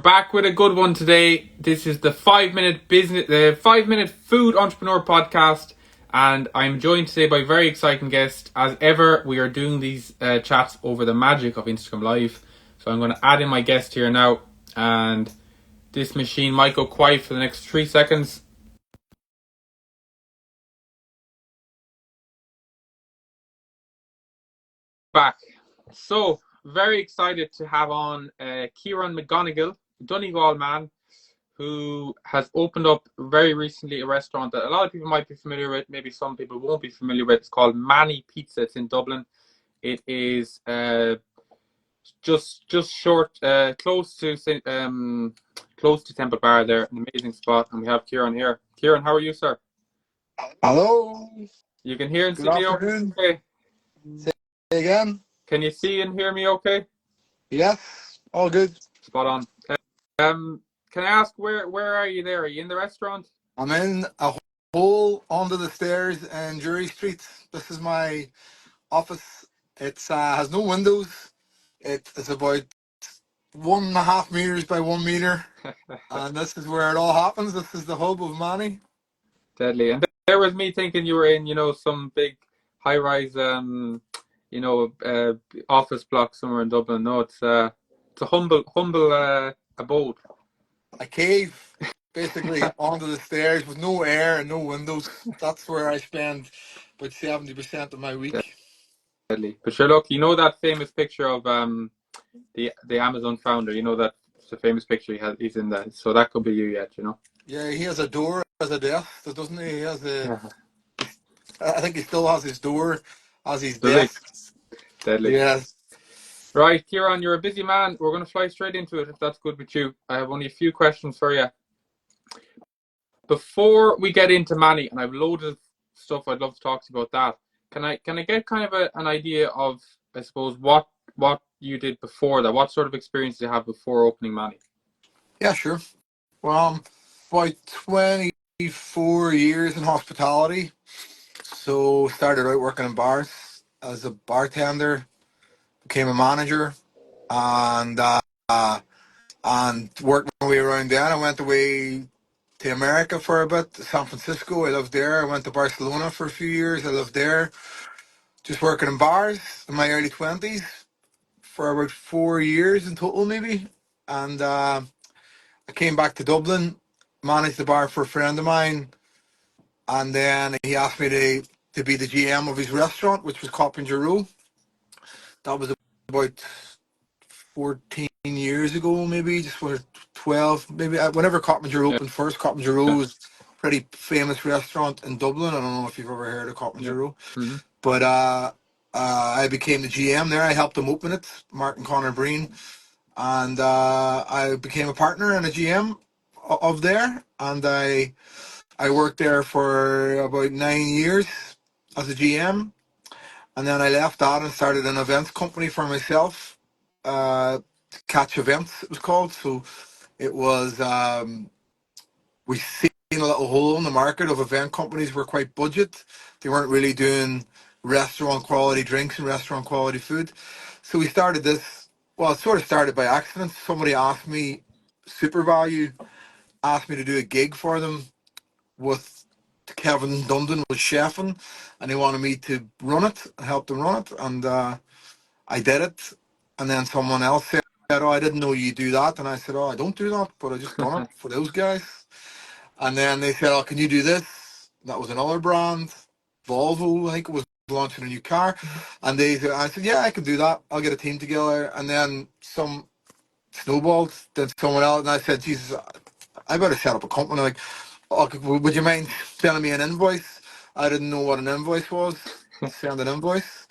back with a good one today. This is the 5-minute food entrepreneur podcast, and I'm joined today by a very exciting guest. As ever, we are doing these chats over the magic of Instagram Live. So I'm going to add in my guest here now, and this machine might go quiet for the next 3 seconds. Back. So very excited to have on Ciaran McGonagle, Donegal man, who has opened up very recently a restaurant that a lot of people might be familiar with, maybe some people won't be familiar with. It's called Manny Pizza. It's in Dublin. It is just short, close to Temple Bar there, an amazing spot. And we have Ciaran here. Ciaran, how are you, sir? Hello. You can hear and Good see me afternoon. okay? Say again. Can you see and hear me okay? Yes, all good. Spot on. Can I ask where are you there? Are you in the restaurant? I'm in a hole under the stairs in Jury Street. This is my office. It's has no windows. It's about 1.5 meters by 1 meter, and this is where it all happens. This is the hub of Manny. Deadly. And there was me thinking you were in, some big high-rise, office block somewhere in Dublin. No, it's a humble abode. A cave, basically, under the stairs with no air and no windows. That's where I spend about 70% of my week. Deadly. But sure, look, that famous picture of the Amazon founder. That it's a famous picture he's in that. So that could be you yet. Yeah, he has a door as a desk, doesn't he? He has a. I think he still has his door as his desk. Deadly. Yes. Right, Ciaran, you're a busy man. We're going to fly straight into it if that's good with you. I have only a few questions for you. Before we get into Manny, and I've loads of stuff I'd love to talk to you about that. Can I get kind of an idea of, I suppose, what you did before that? What sort of experience did you have before opening Manny? Yeah, sure. Well, about 24 years in hospitality. So started out working in bars as a bartender, became a manager, and worked my way around then. I went away to America for a bit, San Francisco. I lived there. I went to Barcelona for a few years. I lived there, just working in bars in my early 20s for about 4 years in total, maybe. And I came back to Dublin, managed the bar for a friend of mine, and then he asked me to be the GM of his restaurant, which was Coppinger Row. That was about 14 years ago, maybe, just for 12, maybe. Whenever Coppinger opened first, Coppinger Row was a pretty famous restaurant in Dublin. I don't know if you've ever heard of Coppinger Row. Mm-hmm. But I became the GM there. I helped him open it, Mark and Connor Breen. And I became a partner and a GM of there. And I worked there for about 9 years as a GM. And then I left that and started an events company for myself. Catch Events, it was called. So it was, we seen a little hole in the market of event companies were quite budget. They weren't really doing restaurant quality drinks and restaurant quality food. So we started this. Well, it sort of started by accident. Somebody asked me, Super Value asked me to do a gig for them with Kevin Dundon was chefing, and he wanted me to run it, help them run it, and I did it. And then someone else said, "Oh, I didn't know you do that," and I said, "Oh, I don't do that, but I just done it for those guys." And then they said, "Oh, can you do this?" That was another brand, Volvo, I think it was launching a new car, and I said, "Yeah, I can do that. I'll get a team together." And then some snowballed, then someone else, and I said, "Jesus, I better set up a company." Like, "Oh, would you mind sending me an invoice?" I didn't know what an invoice was. Send an invoice.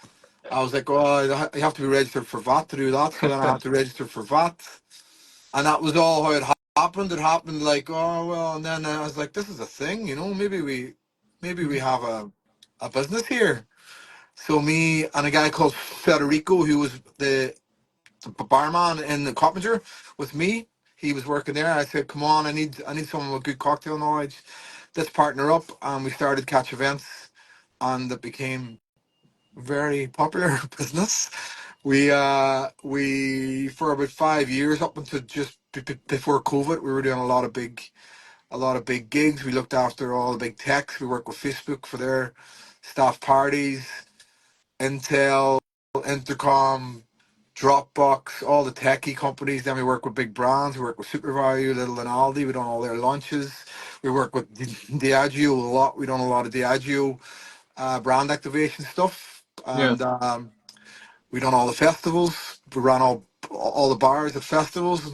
I was like, "Oh, you have to be registered for VAT to do that." So then I had to register for VAT, and that was all how it happened. It happened like, oh well, and then I was like, "This is a thing, maybe we have a business here." So me and a guy called Federico, who was the barman in the Coppinger with me, he was working there. I said, "Come on, I need someone with good cocktail knowledge. Let's partner up." And we started Catch Events, and it became very popular business. We for about 5 years, up until just before COVID, we were doing a lot of big gigs. We looked after all the big techs. We worked with Facebook for their staff parties, Intel, Intercom, Dropbox, all the techie companies. Then we work with big brands. We work with SuperValue, Little and Aldi. We done all their launches. We work with Diageo a lot. We done a lot of Diageo brand activation stuff, Yeah. and we done all the festivals. We ran all the bars at festivals,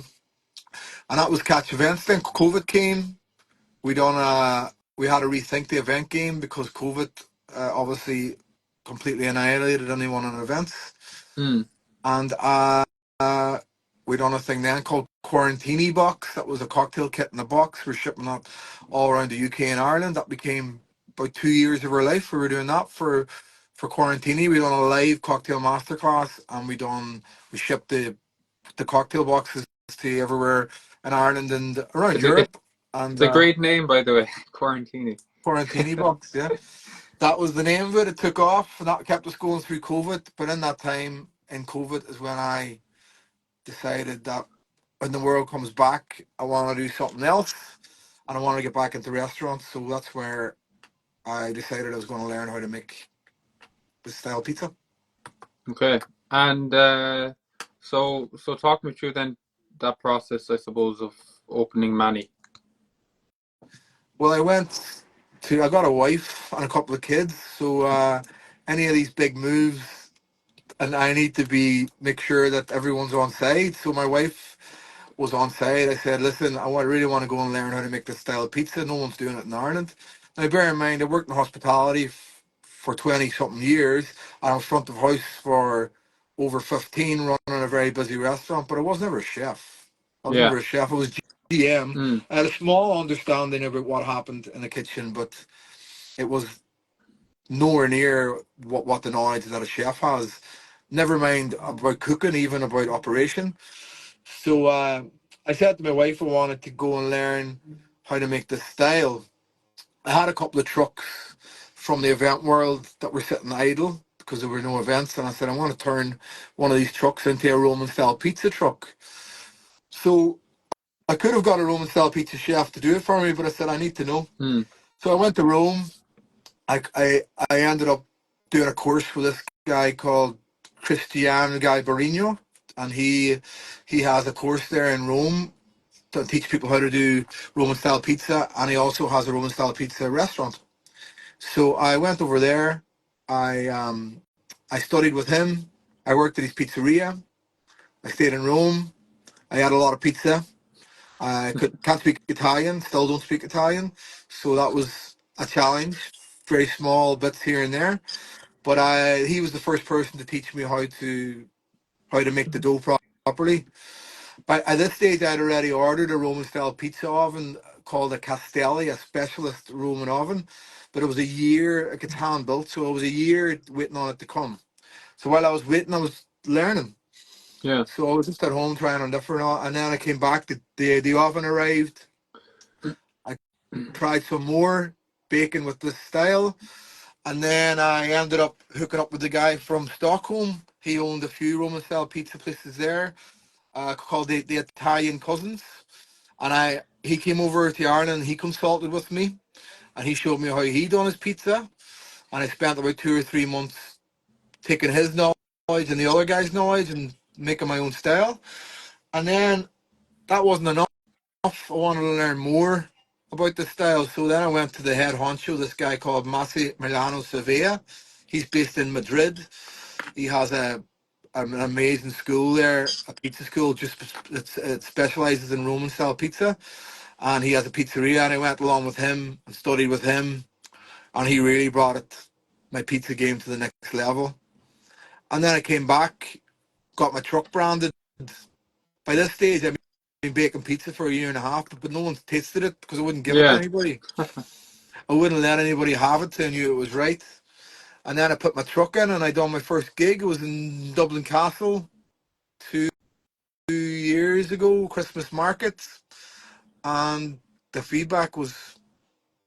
and that was catch events. Then COVID came. We done we had to rethink the event game because COVID obviously completely annihilated anyone in events. Mm. And we done a thing then called Quarantini Box. That was a cocktail kit in a box. We're shipping that all around the UK and Ireland. That became about 2 years of our life. We were doing that for Quarantini. We done a live cocktail masterclass, and we shipped the cocktail boxes to everywhere in Ireland and around It's a, Europe. And it's a great name, by the way, Quarantini. Quarantini Box, yeah. That was the name of it. It took off, and that kept us going through COVID. But in that time, in COVID, is when I decided that when the world comes back, I want to do something else, and I want to get back into restaurants. So that's where I decided I was going to learn how to make this style pizza. Okay. And so talk me through then that process, I suppose, of opening Manny. Well, I got a wife and a couple of kids, so any of these big moves, and I need to make sure that everyone's on side. So my wife was on side. I said, listen, really want to go and learn how to make this style of pizza. No one's doing it in Ireland. Now, bear in mind, I worked in hospitality for 20 something years, and I was front of house for over 15, running a very busy restaurant, but I was never a chef. I was Yeah. never a chef. I was GM. Mm. I had a small understanding about what happened in the kitchen, but it was nowhere near what the knowledge that a chef has. Never mind about cooking, even about operation. So I said to my wife I wanted to go and learn how to make this style. I had a couple of trucks from the event world that were sitting idle because there were no events, and I said I want to turn one of these trucks into a Roman style pizza truck. So I could have got a Roman style pizza chef to do it for me, but I said I need to know. Mm. So I went to Rome. I ended up doing a course with this guy called Cristian Barino, and he has a course there in Rome to teach people how to do Roman style pizza, and he also has a Roman style pizza restaurant. So I went over there. I studied with him. I worked at his pizzeria. I stayed in Rome. I had a lot of pizza. Can't speak Italian. Still don't speak Italian. So that was a challenge. Very small bits here and there. But he was the first person to teach me how to make the dough properly. But at this stage, I'd already ordered a Roman style pizza oven called a Castelli, a specialist Roman oven. But it was a year, like it's hand built, so it was a year waiting on it to come. So while I was waiting, I was learning. Yeah. So I was just at home trying on different, and then I came back. The oven arrived. I tried some more baking with this style, and then I ended up hooking up with the guy from Stockholm. He owned a few Roman style pizza places there, called the Italian Cousins. And he came over to Ireland. He consulted with me, and he showed me how he done his pizza. And I spent about 2 or 3 months taking his knowledge and the other guy's knowledge and making my own style. And then that wasn't enough. I wanted to learn more about the style. So then I went to the head honcho, this guy called Milano Sevilla. He's based in Madrid. He has an amazing school there, a pizza school. It specializes in Roman style pizza, and he has a pizzeria. And I went along with him and studied with him, and he really brought my pizza game to the next level. And then I came back, got my truck branded. By this stage, I've been baking pizza for a year and a half, but no one's tasted it because I wouldn't give it to Yeah. anybody. I wouldn't let anybody have it till I knew it was right. And then I put my truck in, and I done my first gig. It was in Dublin Castle 2 years ago, Christmas market, and the feedback was,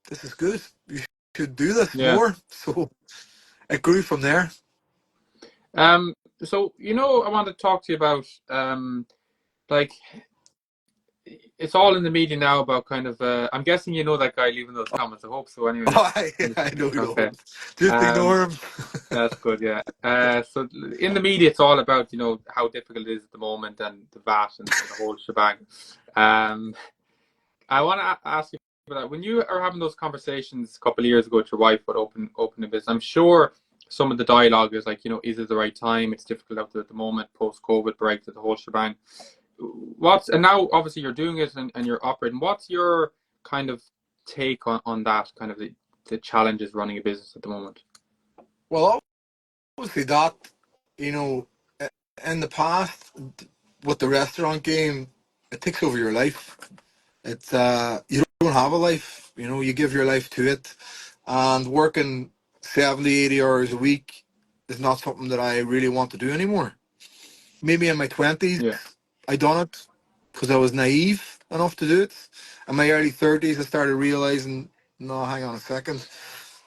"This is good. You should do this Yeah. more." So it grew from there. So I want to talk to you about like it's all in the media now about kind of. I'm guessing you know that guy leaving those comments. I hope so. Anyway. Oh, I know you Okay. don't. Just Um, ignore him. that's good. Yeah. So in the media, it's all about how difficult it is at the moment and the VAT and the whole shebang. Um, I want to ask you about that. When you are having those conversations a couple of years ago with your wife about opening a business, I'm sure some of the dialogue is like, is it the right time? It's difficult out there at the moment, post COVID, Brexit, the whole shebang. And now obviously you're doing it and you're operating. What's your kind of take on that kind of the challenges running a business at the moment? Well, obviously that, you know, in the past with the restaurant game, it takes over your life. It's you don't have a life, you give your life to it. And working 70, 80 hours a week is not something that I really want to do anymore. Maybe in my 20s, Yeah. I done it because I was naive enough to do it. In my early 30s, I started realizing, no, hang on a second.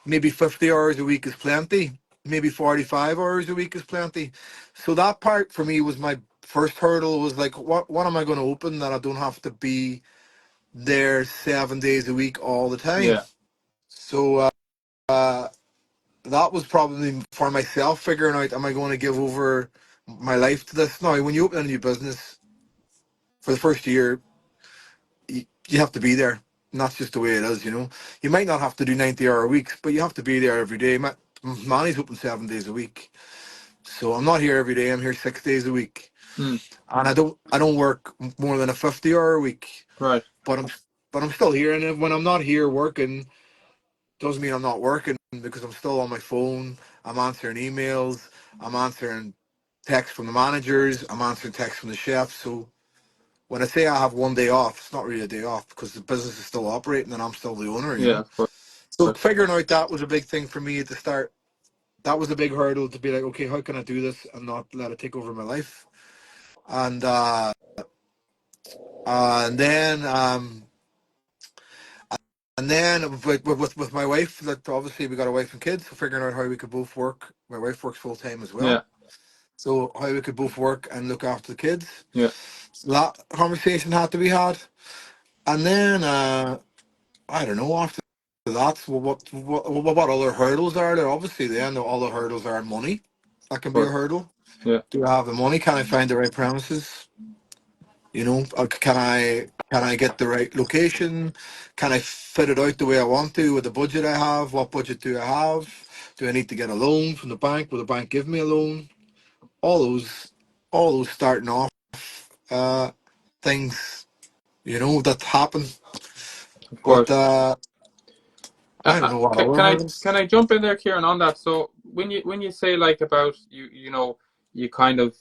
Maybe 50 hours a week is plenty. Maybe 45 hours a week is plenty. So that part for me was my first hurdle, was like, what am I going to open that I don't have to be there 7 days a week all the time? Yeah. So uh, that was probably for myself figuring out, am I going to give over my life to this? Now, when you open a new business, for the first year, you have to be there. And that's just the way it is. You might not have to do 90-hour weeks, but you have to be there every day. Manny's open 7 days a week. So I'm not here every day. I'm here 6 days a week. Mm, And I don't work more than a 50-hour week. right. But I'm still here. And when I'm not here working, doesn't mean I'm not working, because I'm still on my phone. I'm answering emails. I'm answering texts from the managers. I'm answering texts from the chefs. So when I say I have one day off, it's not really a day off, because the business is still operating and I'm still the owner, you Yeah, know. of course. So figuring out that was a big thing for me at the start. That was a big hurdle, to be like, okay, how can I do this and not let it take over my life? And and then with my wife, that obviously we got a wife and kids, so figuring out how we could both work. My wife works full time as Yeah. well, so how we could both work and look after the kids. Yeah. So that conversation had to be had. And then I don't know, after that, what other hurdles are there? Obviously, then all the hurdles are money. That can Of be a course. hurdle. Yeah. Do I have the money? Can I find the right premises? Can I get the right location? Can I fit it out the way I want to with the budget I have? What budget do I have? Do I need to get a loan from the bank? Will the bank give me a loan? All those, all those starting off uh, things, that happen. Of But course. I don't know what other Can hurdles. I jump in there, Kieran, on that? So when you say like about you kind of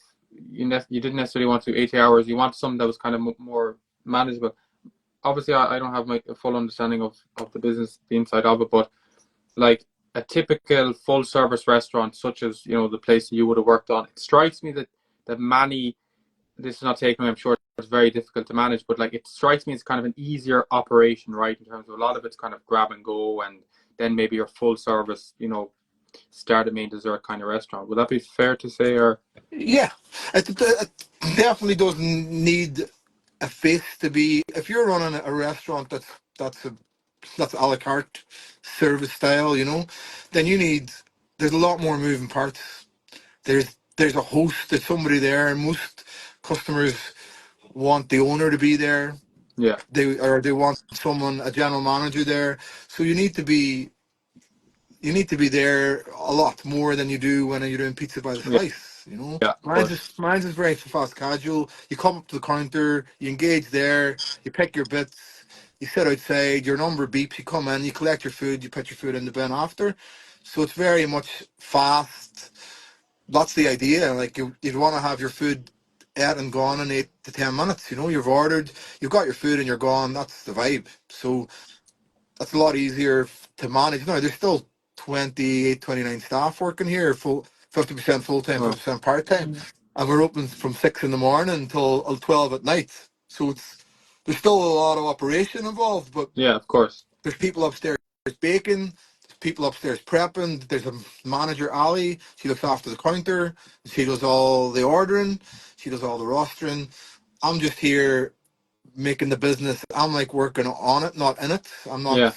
you didn't necessarily want to do 80 hours. You want something that was kind of more manageable. Obviously, I don't have a full understanding of the business, the inside of it, but like a typical full service restaurant, such as the place you would have worked on, it strikes me that many, this is not taking away, I'm sure it's very difficult to manage, but like it strikes me as kind of an easier operation, right? In terms of a lot of it's kind of grab and go, and then maybe your full service, start at main dessert kind of restaurant. Would that be fair to say? Or Yeah, it definitely doesn't need a face to be. If you're running a restaurant that's a that's a la carte service style, then there's a lot more moving parts. There's a host, there's somebody there, and most customers want the owner to be there. yeah, They want a general manager there. So you need to be there a lot more than you do when you're doing pizza by the yeah, slice. yeah, of course, Mine's is very fast casual. You come up to the counter, you engage there, you pick your bits, you sit outside, your number beeps, you come in, you collect your food, you put your food in the bin after. So it's very much fast. That's the idea. Like you'd want to have your food ate and gone in 8 to 10 minutes. You've ordered, you've got your food and you're gone. That's the vibe. So that's a lot easier to manage. No, there's still 28, 29 staff working here, 50% full time, well, 50% part time, and we're open from 6 in the morning until 12 at night. So there's still a lot of operation involved, but yeah, of course, there's people upstairs baking, there's people upstairs prepping. There's a manager, Ali. She looks after the counter. She does all the ordering. She does all the rostering. I'm just here making the business. I'm like working on it, not in it. I'm not. Yeah,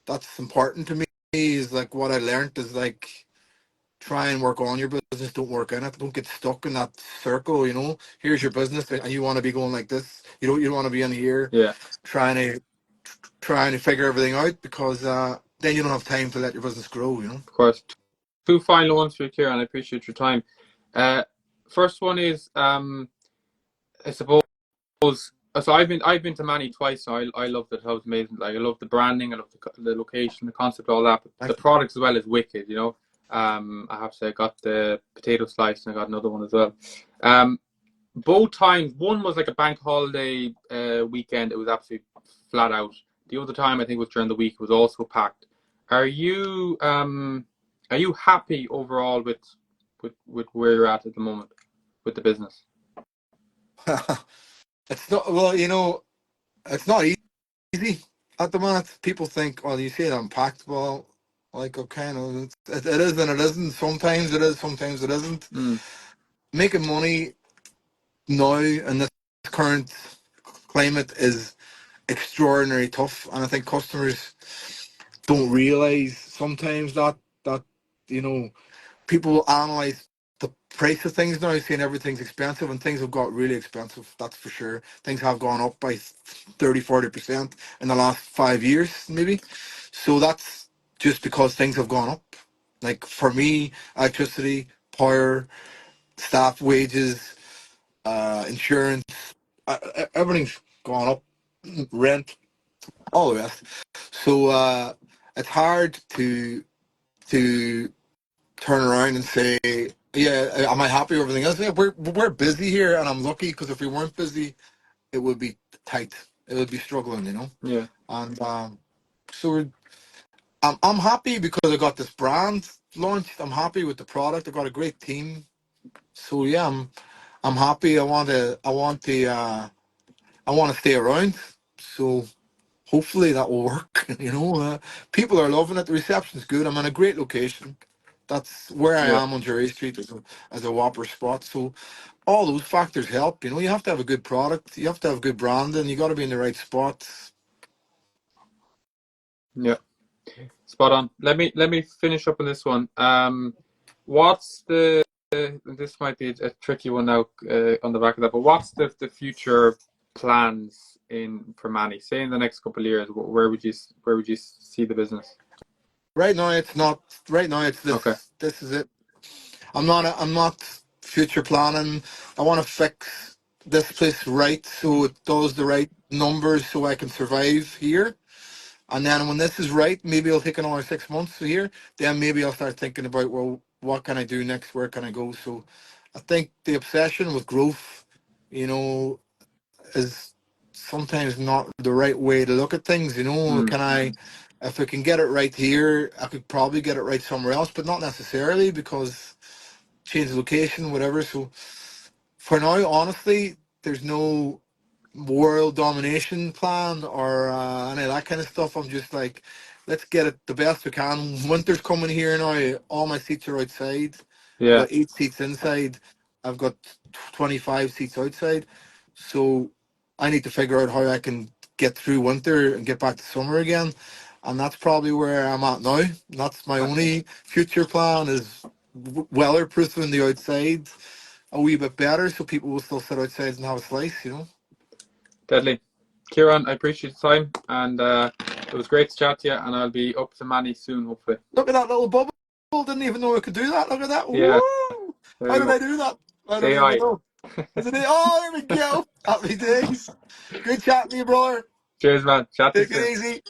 That's important to me. Is like what I learned is like try and work on your business. Don't work in it. Don't get stuck in that circle. Here's your business, and you want to be going like this. You don't want to be in here yeah, trying to figure everything out because then you don't have time to let your business grow. of course. Two final ones for you, Ciaran. I appreciate your time. Uh, First one is I suppose. So I've been to Manny twice. So I loved it. It was amazing. Like I love the branding. I love the location, the concept, all that. But the Thank you. product as well is wicked. I have to say I got the potato slice and I got another one as well. Both times, one was like a bank holiday weekend. It was absolutely flat out. The other time, I think, was during the week. It was also packed. Are you happy overall with where you're at the moment with the business? It's not well, it's not easy at the moment. People think, well, you say it unpacked. Well, like okay, no, it is and it isn't. Sometimes it is, sometimes it isn't. Mm, Making money now in this current climate is extraordinary tough, and I think customers don't realize sometimes that you know people will analyze the price of things now, saying everything's expensive, and things have got really expensive. That's for sure. Things have gone up by 30-40% in the last 5 years, maybe. So that's just because things have gone up. Like for me, electricity, power, staff wages, insurance, everything's gone up. Rent, all the rest. So it's hard to turn around and say, yeah, am I happy with everything else? Yeah, we're busy here, and I'm lucky because if we weren't busy, it would be tight. It would be struggling. yeah, And so I'm happy because I got this brand launched. I'm happy with the product. I got a great team. So yeah, I'm happy. I want to stay around. So hopefully that will work. People are loving it. The reception's good. I'm in a great location. That's where I yeah, am on Jerry Street as a whopper spot. So all those factors help. You have to have a good product. You have to have good branding. You got to be in the right spots. yeah. Spot on. Let me finish up on this one. What's the this might be a tricky one now on the back of that, but what's the future plans in for Manny? Say in the next couple of years, where would you see the business? Right now, it's not. Right now, it's Okay. this. This is it. I'm not future planning. I want to fix this place right so it does the right numbers so I can survive here. And then when this is right, maybe it'll take another 6 months to here. Then maybe I'll start thinking about, well, what can I do next? Where can I go? So I think the obsession with growth, you know, is sometimes not the right way to look at things. Mm, If I can get it right here, I could probably get it right somewhere else, but not necessarily because change the location, whatever. So for now, honestly, there's no world domination plan or any of that kind of stuff. I'm just like, let's get it the best we can. Winter's coming here now. All my seats are outside. I've yeah. got 8 seats inside. I've got 25 seats outside. So I need to figure out how I can get through winter and get back to summer again. And that's probably where I'm at now. That's my only future plan is weatherproofing the outside a wee bit better so people will still sit outside and have a slice. Deadly. Ciaran, I appreciate the time and it was great to chat to you and I'll be up to Manny soon, hopefully. Look at that little bubble. Didn't even know I could do that. Look at that. Yeah, Woo! there How you did go. I do that? I It's don't even AI. know. Is it? Oh, there we go. Happy days. Good chatting to you, brother. Cheers, man. Chat to you Take it soon. easy.